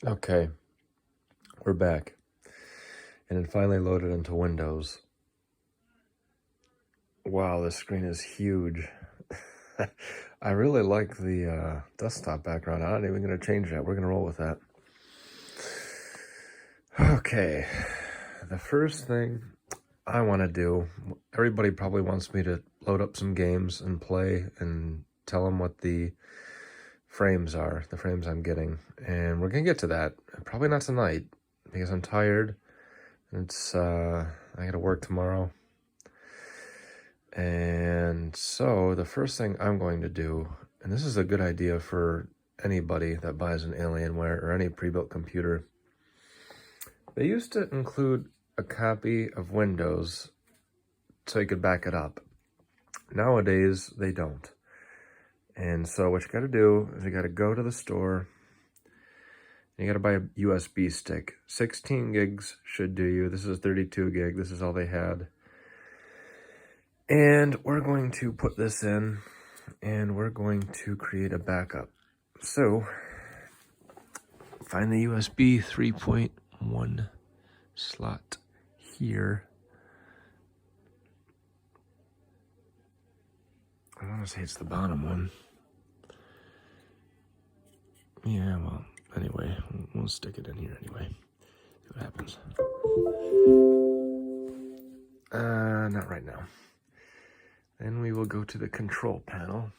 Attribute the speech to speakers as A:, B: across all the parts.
A: Okay, we're back. And it finally loaded into Windows. Wow, this screen is huge. I really like the desktop background. I'm not even going to change that. We're going to roll with that. Okay, the first thing I want to do, everybody probably wants me to load up some games and play and tell them what the frames are, the frames I'm getting. And we're going to get to that. Probably not tonight because I'm tired. It's, I got to work tomorrow. And so the first thing I'm going to do, and this is a good idea for anybody that buys an Alienware or any pre-built computer. They used to include a copy of Windows so you could back it up. Nowadays, they don't. And so what you got to do is you got to go to the store. And you got to buy a USB stick. 16 gigs should do you. This is 32 gig. This is all they had. And we're going to put this in, and we're going to create a backup. So, find the USB 3.1 slot here. I want to say it's the bottom one. Yeah, well, anyway, we'll stick it in here anyway. See what happens. Not right now. Then we will go to the control panel.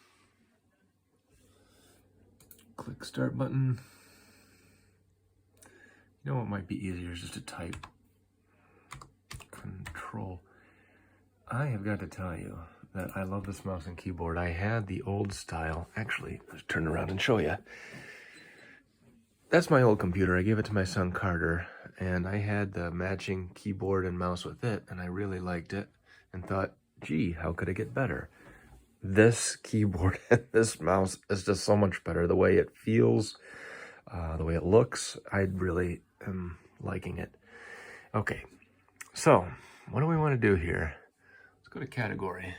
A: Click start button. You know what might be easier is just to type control. I have got to tell you that I love this mouse and keyboard. I had the old style. Actually, let's turn around and show you. That's my old computer. I gave it to my son Carter, and I had the matching keyboard and mouse with it, and I really liked it and thought, gee, how could it get better? This keyboard and this mouse is just so much better. The way it feels, the way it looks, I really am liking it. Okay, so what do we want to do here? Let's go to category.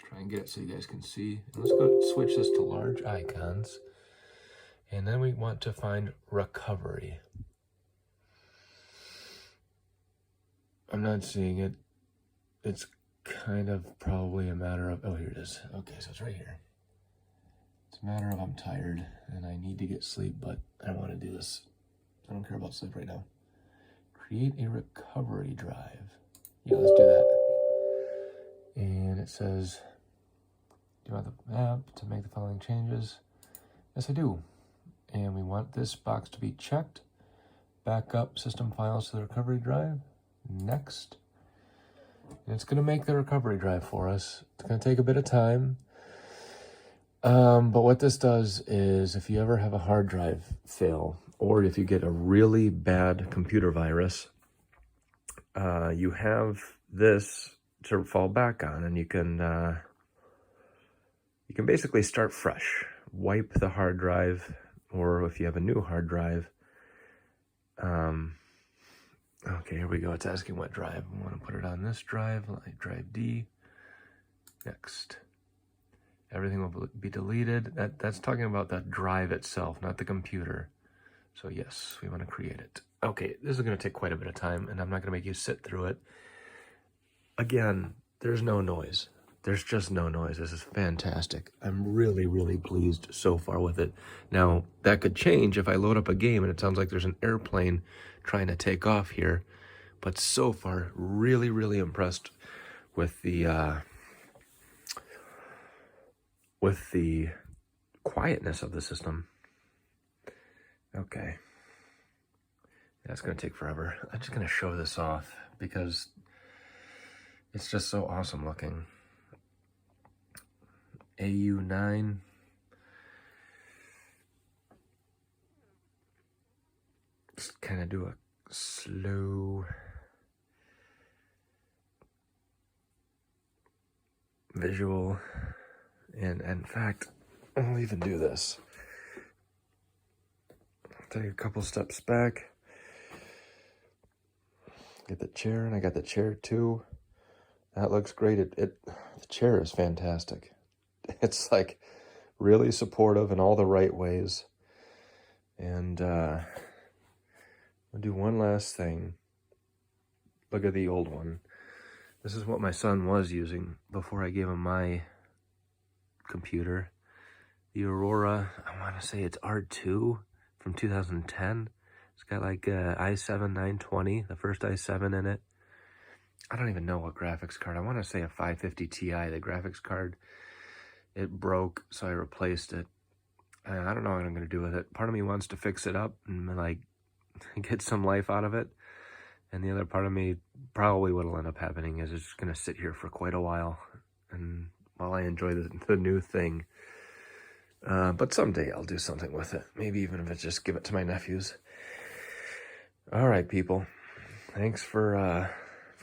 A: Try and get it so you guys can see. And let's go switch this to large icons. And then we want to find recovery. I'm not seeing it. It's kind of probably a matter of, oh, here it is. Okay, so it's right here. It's a matter of I'm tired and I need to get sleep, but I want to do this. I don't care about sleep right now. Create a recovery drive. Yeah, let's do that. And it says, do you want the app to make the following changes? Yes, I do. And we want this box to be checked. Backup system files to the recovery drive. Next. And it's going to make the recovery drive for us. It's going to take a bit of time. But what this does is if you ever have a hard drive fail, or if you get a really bad computer virus, you have this to fall back on, and you can basically start fresh. Wipe the hard drive, or if you have a new hard drive. Okay, here we go. It's asking what drive. We want to put it on this drive, like drive D. Next. Everything will be deleted. That's talking about the drive itself, not the computer. So yes, we want to create it. Okay, this is going to take quite a bit of time, and I'm not going to make you sit through it. Again, there's no noise. There's just no noise. This is fantastic. I'm really, really pleased so far with it. Now, that could change if I load up a game and it sounds like there's an airplane trying to take off here. But so far, really, really impressed with the quietness of the system. Okay. That's going to take forever. I'm just going to show this off because it's just so awesome looking. AU9. Just kind of do a slow visual. And in fact, I'll even do this. Take a couple steps back. Get the chair, and I got the chair too. That looks great. The chair is fantastic. It's like really supportive in all the right ways. And I'll do one last thing. Look at the old one. This is what my son was using before I gave him my computer. The Aurora, I want to say it's R2 from 2010. It's got like i7 920, the first i7 in it. I don't even know what graphics card. I want to say a 550 Ti. The graphics card, it broke, so I replaced it. I don't know what I'm going to do with it. Part of me wants to fix it up and like get some life out of it. And the other part of me, probably what'll end up happening is it's going to sit here for quite a while. And while I enjoy the new thing. But someday I'll do something with it. Maybe even if it's just give it to my nephews. All right, people. Thanks for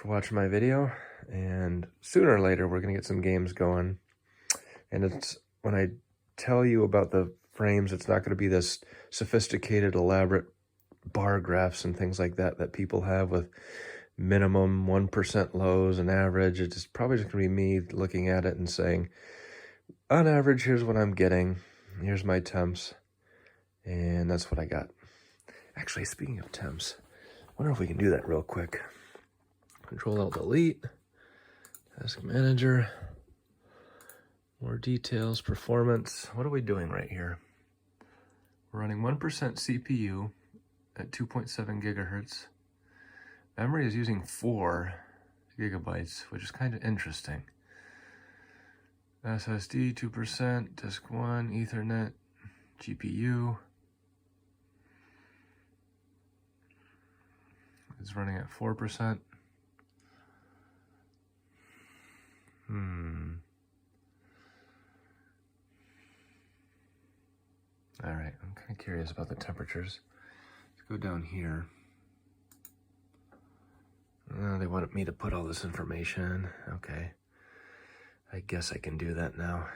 A: watching my video. And sooner or later, we're going to get some games going. And it's when I tell you about the frames, it's not going to be this sophisticated, elaborate bar graphs and things like that that people have with minimum 1% lows and average. It's probably just going to be me looking at it and saying, on average, here's what I'm getting. Here's my temps. And that's what I got. Actually, speaking of temps, I wonder if we can do that real quick. Control-Alt-Delete. Task Manager. More details, performance. What are we doing right here? We're running 1% CPU at 2.7 gigahertz. Memory is using 4 gigabytes, which is kind of interesting. SSD 2%, disk 1, Ethernet, GPU is running at 4%. All right, I'm kind of curious about the temperatures. Let's go down here. They wanted me to put all this information. Okay. I guess I can do that now.